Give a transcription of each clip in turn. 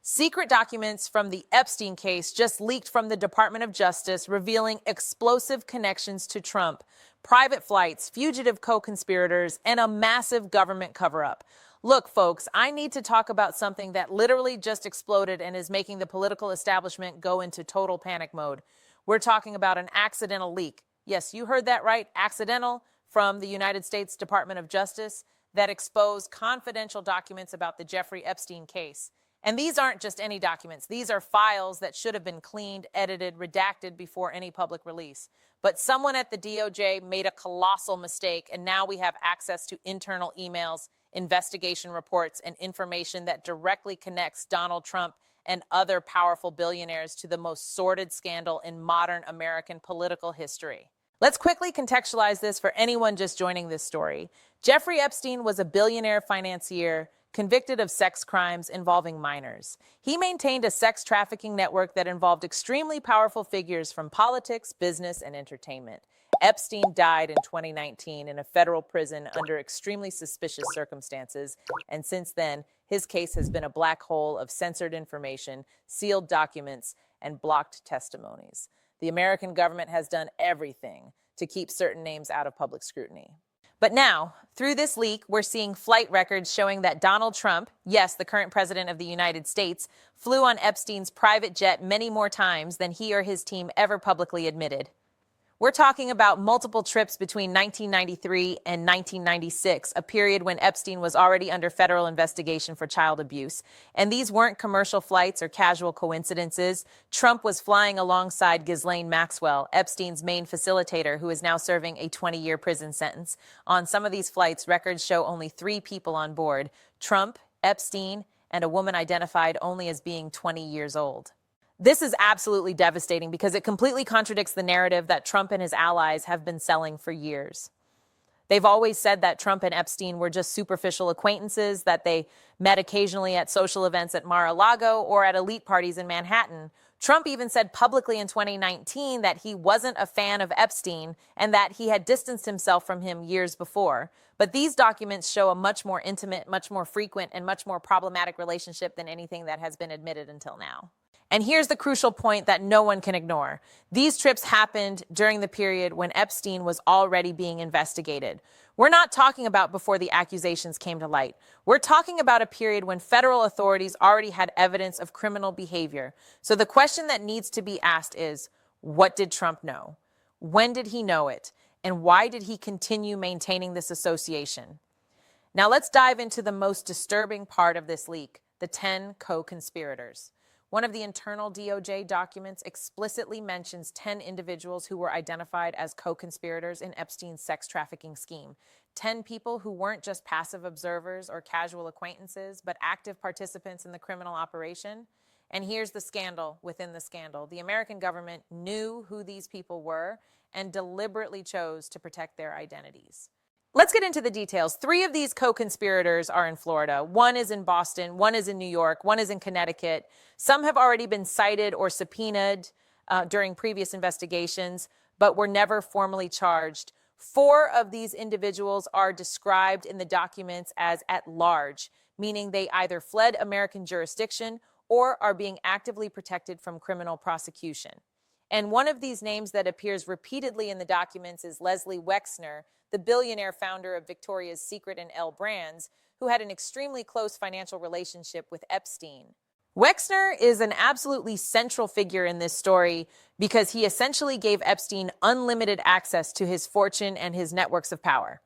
Secret documents from the Epstein case just leaked from the Department of Justice, revealing explosive connections to Trump, private flights, fugitive co-conspirators, and a massive government cover-up. Look, folks, I need to talk about something that literally just exploded and is making the political establishment go into total panic mode. We're talking about an accidental leak. Yes, you heard that right, accidental, from the United States Department of Justice that exposed confidential documents about the Jeffrey Epstein case. And these aren't just any documents. These are files that should have been cleaned, edited, redacted before any public release. But someone at the DOJ made a colossal mistake, and now we have access to internal emails, investigation reports, and information that directly connects Donald Trump and other powerful billionaires to the most sordid scandal in modern American political history. Let's quickly contextualize this for anyone just joining this story. Jeffrey Epstein was a billionaire financier convicted of sex crimes involving minors. He maintained a sex trafficking network that involved extremely powerful figures from politics, business, and entertainment. Epstein died in 2019 in a federal prison under extremely suspicious circumstances, and since then, his case has been a black hole of censored information, sealed documents, and blocked testimonies. The American government has done everything to keep certain names out of public scrutiny. But now, through this leak, we're seeing flight records showing that Donald Trump, yes, the current president of the United States, flew on Epstein's private jet many more times than he or his team ever publicly admitted. We're talking about multiple trips between 1993 and 1996, a period when Epstein was already under federal investigation for child abuse. And these weren't commercial flights or casual coincidences. Trump was flying alongside Ghislaine Maxwell, Epstein's main facilitator, who is now serving a 20-year prison sentence. On some of these flights, records show only 3 people on board: Trump, Epstein, and a woman identified only as being 20 years old. This is absolutely devastating because it completely contradicts the narrative that Trump and his allies have been selling for years. They've always said that Trump and Epstein were just superficial acquaintances, that they met occasionally at social events at Mar-a-Lago or at elite parties in Manhattan. Trump even said publicly in 2019 that he wasn't a fan of Epstein and that he had distanced himself from him years before. But these documents show a much more intimate, much more frequent, and much more problematic relationship than anything that has been admitted until now. And here's the crucial point that no one can ignore. These trips happened during the period when Epstein was already being investigated. We're not talking about before the accusations came to light. We're talking about a period when federal authorities already had evidence of criminal behavior. So the question that needs to be asked is, what did Trump know? When did he know it? And why did he continue maintaining this association? Now let's dive into the most disturbing part of this leak, the 10 co-conspirators. One of the internal DOJ documents explicitly mentions 10 individuals who were identified as co-conspirators in Epstein's sex trafficking scheme. 10 people who weren't just passive observers or casual acquaintances, but active participants in the criminal operation. And here's the scandal within the scandal. The American government knew who these people were and deliberately chose to protect their identities. Let's get into the details. 3 of these co-conspirators are in Florida. 1 is in Boston, 1 is in New York, 1 is in Connecticut. Some have already been cited or subpoenaed during previous investigations, but were never formally charged. 4 of these individuals are described in the documents as at large, meaning they either fled American jurisdiction or are being actively protected from criminal prosecution. And one of these names that appears repeatedly in the documents is Leslie Wexner, the billionaire founder of Victoria's Secret and Elle Brands, who had an extremely close financial relationship with Epstein. Wexner is an absolutely central figure in this story because he essentially gave Epstein unlimited access to his fortune and his networks of power.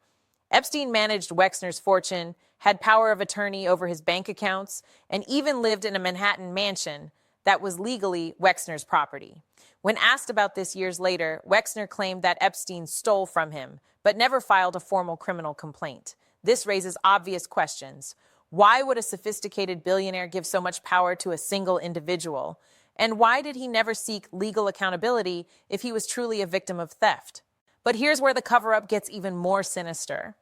Epstein managed Wexner's fortune, had power of attorney over his bank accounts, and even lived in a Manhattan mansion that was legally Wexner's property. When asked about this years later, Wexner claimed that Epstein stole from him, but never filed a formal criminal complaint. This raises obvious questions. Why would a sophisticated billionaire give so much power to a single individual? And why did he never seek legal accountability if he was truly a victim of theft? But here's where the cover-up gets even more sinister.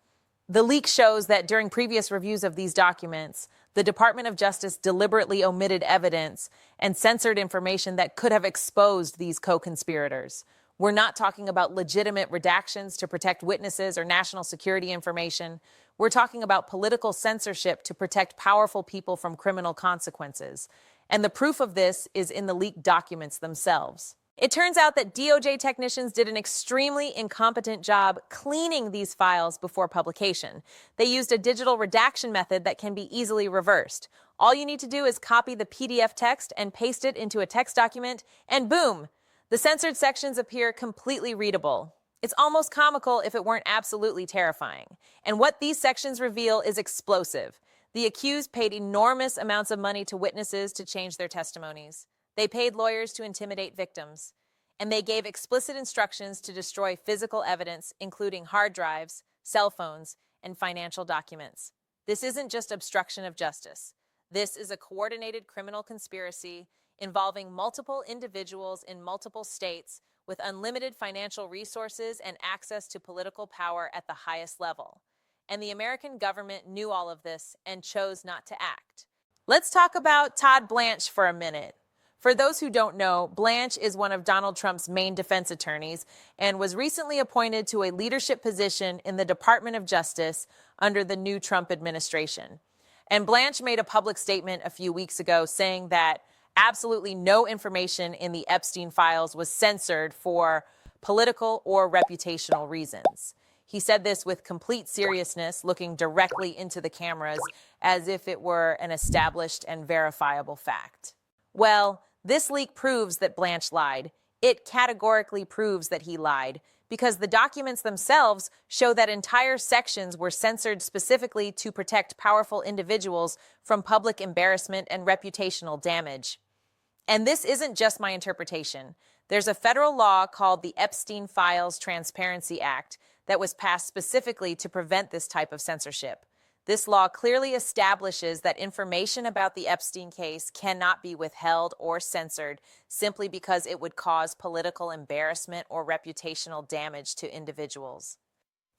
The leak shows that during previous reviews of these documents, the Department of Justice deliberately omitted evidence and censored information that could have exposed these co-conspirators. We're not talking about legitimate redactions to protect witnesses or national security information. We're talking about political censorship to protect powerful people from criminal consequences. And the proof of this is in the leaked documents themselves. It turns out that DOJ technicians did an extremely incompetent job cleaning these files before publication. They used a digital redaction method that can be easily reversed. All you need to do is copy the PDF text and paste it into a text document, and boom! The censored sections appear completely readable. It's almost comical if it weren't absolutely terrifying. And what these sections reveal is explosive. The accused paid enormous amounts of money to witnesses to change their testimonies. They paid lawyers to intimidate victims. And they gave explicit instructions to destroy physical evidence, including hard drives, cell phones, and financial documents. This isn't just obstruction of justice. This is a coordinated criminal conspiracy involving multiple individuals in multiple states with unlimited financial resources and access to political power at the highest level. And the American government knew all of this and chose not to act. Let's talk about Todd Blanche for a minute. For those who don't know, Blanche is one of Donald Trump's main defense attorneys and was recently appointed to a leadership position in the Department of Justice under the new Trump administration. And Blanche made a public statement a few weeks ago saying that absolutely no information in the Epstein files was censored for political or reputational reasons. He said this with complete seriousness, looking directly into the cameras as if it were an established and verifiable fact. Well, this leak proves that Blanche lied. It categorically proves that he lied because the documents themselves show that entire sections were censored specifically to protect powerful individuals from public embarrassment and reputational damage. And this isn't just my interpretation. There's a federal law called the Epstein Files Transparency Act that was passed specifically to prevent this type of censorship. This law clearly establishes that information about the Epstein case cannot be withheld or censored simply because it would cause political embarrassment or reputational damage to individuals.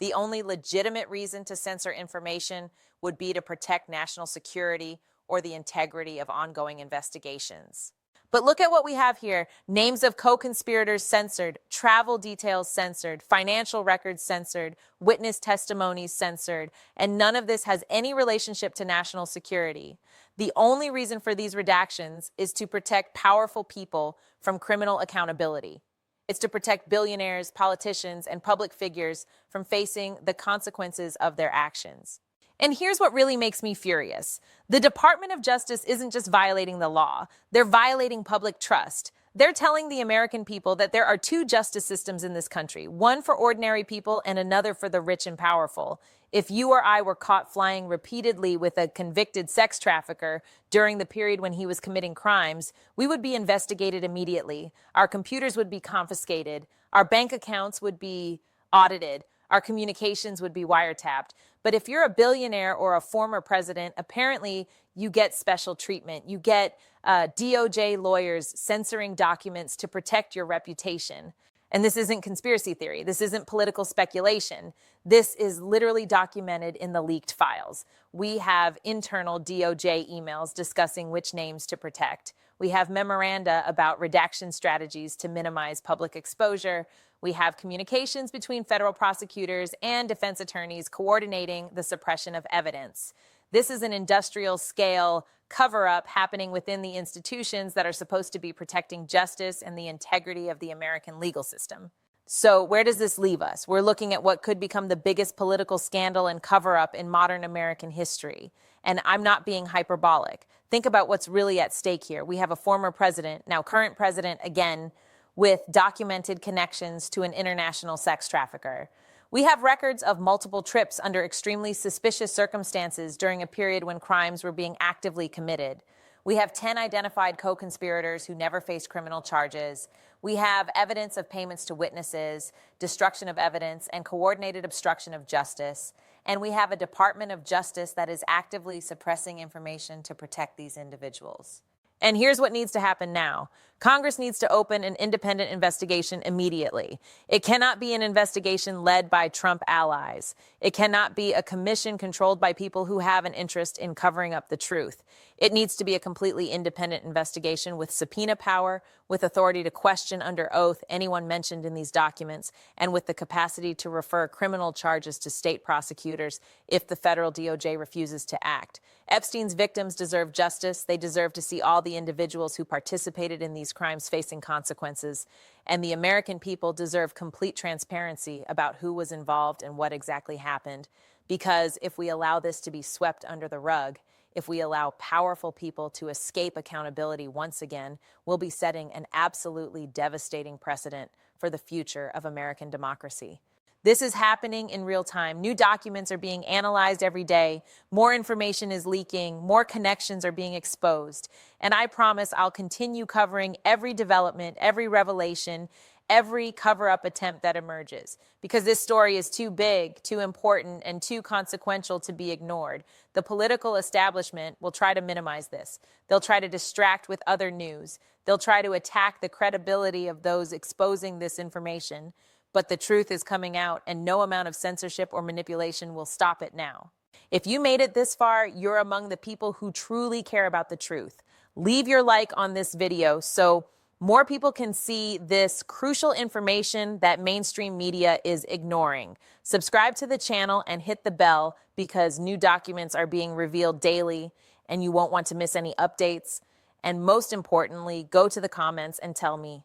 The only legitimate reason to censor information would be to protect national security or the integrity of ongoing investigations. But look at what we have here. Names of co-conspirators censored, travel details censored, financial records censored, witness testimonies censored, and none of this has any relationship to national security. The only reason for these redactions is to protect powerful people from criminal accountability. It's to protect billionaires, politicians, and public figures from facing the consequences of their actions. And here's what really makes me furious. The Department of Justice isn't just violating the law. They're violating public trust. They're telling the American people that there are two justice systems in this country, one for ordinary people and another for the rich and powerful. If you or I were caught flying repeatedly with a convicted sex trafficker during the period when he was committing crimes, we would be investigated immediately. Our computers would be confiscated. Our bank accounts would be audited. Our communications would be wiretapped. But if you're a billionaire or a former president, apparently you get special treatment. You get DOJ lawyers censoring documents to protect your reputation. And this isn't conspiracy theory. This isn't political speculation. This is literally documented in the leaked files. We have internal DOJ emails discussing which names to protect. We have memoranda about redaction strategies to minimize public exposure. We have communications between federal prosecutors and defense attorneys coordinating the suppression of evidence. This is an industrial scale cover-up happening within the institutions that are supposed to be protecting justice and the integrity of the American legal system. So where does this leave us? We're looking at what could become the biggest political scandal and cover-up in modern American history. And I'm not being hyperbolic. Think about what's really at stake here. We have a former president, now current president again, with documented connections to an international sex trafficker. We have records of multiple trips under extremely suspicious circumstances during a period when crimes were being actively committed. We have 10 identified co-conspirators who never faced criminal charges. We have evidence of payments to witnesses, destruction of evidence, and coordinated obstruction of justice. And we have a Department of Justice that is actively suppressing information to protect these individuals. And here's what needs to happen now. Congress needs to open an independent investigation immediately. It cannot be an investigation led by Trump allies. It cannot be a commission controlled by people who have an interest in covering up the truth. It needs to be a completely independent investigation with subpoena power, with authority to question under oath anyone mentioned in these documents, and with the capacity to refer criminal charges to state prosecutors if the federal DOJ refuses to act. Epstein's victims deserve justice. They deserve to see all the individuals who participated in these crimes facing consequences. And the American people deserve complete transparency about who was involved and what exactly happened. Because if we allow this to be swept under the rug, if we allow powerful people to escape accountability once again, we'll be setting an absolutely devastating precedent for the future of American democracy. This is happening in real time. New documents are being analyzed every day. More information is leaking. More connections are being exposed. And I promise I'll continue covering every development, every revelation, every cover-up attempt that emerges, because this story is too big, too important, and too consequential to be ignored. The political establishment will try to minimize this. They'll try to distract with other news. They'll try to attack the credibility of those exposing this information. But the truth is coming out, and no amount of censorship or manipulation will stop it now. If you made it this far, you're among the people who truly care about the truth. Leave your like on this video so more people can see this crucial information that mainstream media is ignoring. Subscribe to the channel and hit the bell, because new documents are being revealed daily and you won't want to miss any updates. And most importantly, go to the comments and tell me,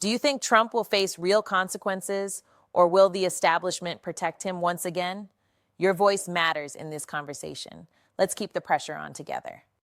do you think Trump will face real consequences, or will the establishment protect him once again? Your voice matters in this conversation. Let's keep the pressure on together.